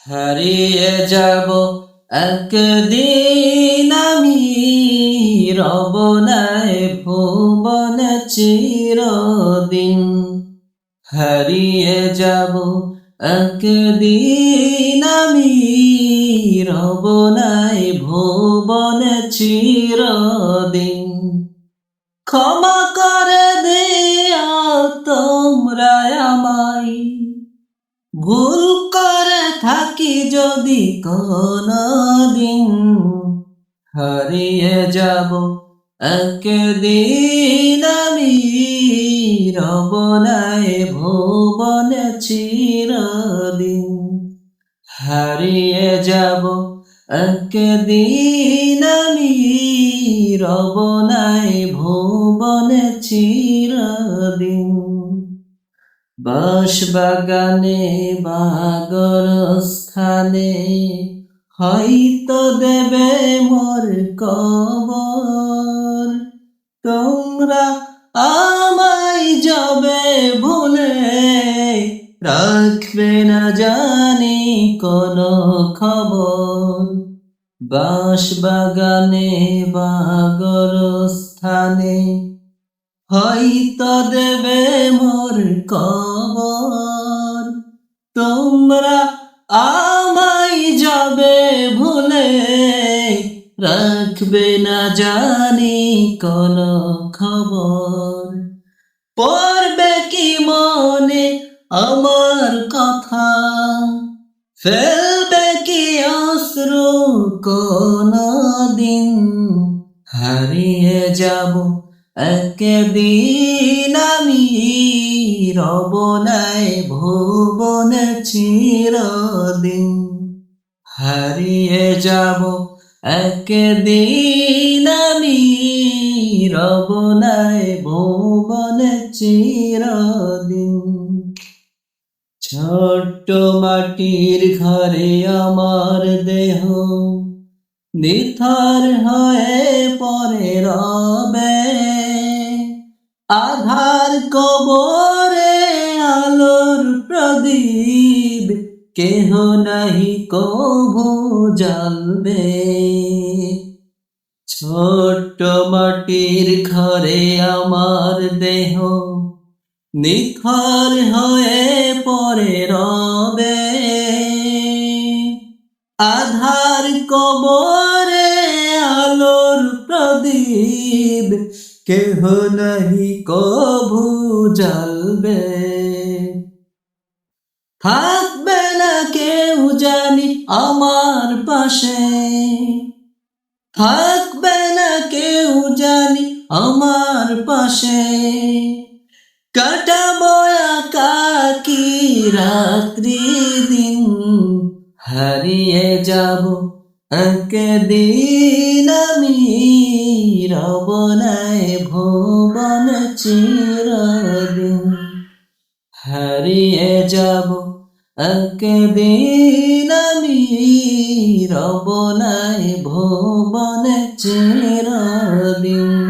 হারিয়ে যাব একদিন আমি, রব নাই ভুবনে চিরদিন। হারিয়ে যাব একদিন আমি, রব নাই ভুবনে চিরদিন। ক্ষমা করে দিও তোমরা আমায়, ভুল করে থাকি যদি কোনদিন। হারিয়ে যাব একদিন আমি, রব নাই ভুবনে চিরদিন। হারিয়ে যাব একদিন আমি, রব নাই ভুবনে চিরদিন। বাঁশবাগানে বাগর স্থানে হয়তো দেবে মোর কবর। তোমরা আমায় যাবে ভুলে, রাখবে না জানি কোনো খবর। বাঁশবাগানে বাগর স্থানে হয়তো দেবে মোর কবর। তোমরা আমায় যাবে ভুলে, রাখবে না জানি কোনো খবর। পড়বে কি মনে আমার কথা, ফেলবে কি অশ্রু কোনদিন। হারিয়ে যাব একদিন আমি, রব নাই ভুবনে চিরদিন। হারিয়ে যাব একদিন আমি, রব নাই ভুবনে চিরদিন। ছোট্ট মাটির ঘরে আমার দেহ নিথর হয়ে পড়ে রবে। আধার কবরে আলোর প্রদীপ কেহ নাহি কভু জ্বালবে। ছোট্ট মাটির ঘরে আমার দেহ নিথর হয়ে পড়ে রবে। আধার কবরে আলোর প্রদীপ কেহ নাহি কভু জ্বালবে। থাকবে না কেউ জানি আমার পাশে, থাকবে না কেউ জানি আমার পাশে। কাটাবো একাকী রাত্রি দিন, হারিয়ে যাব একদিন আমি, রব নাই ভুবনে চিরদিন। হারিয়ে যাব একদিন আমি, রব নাই ভুবনে চিরদিন।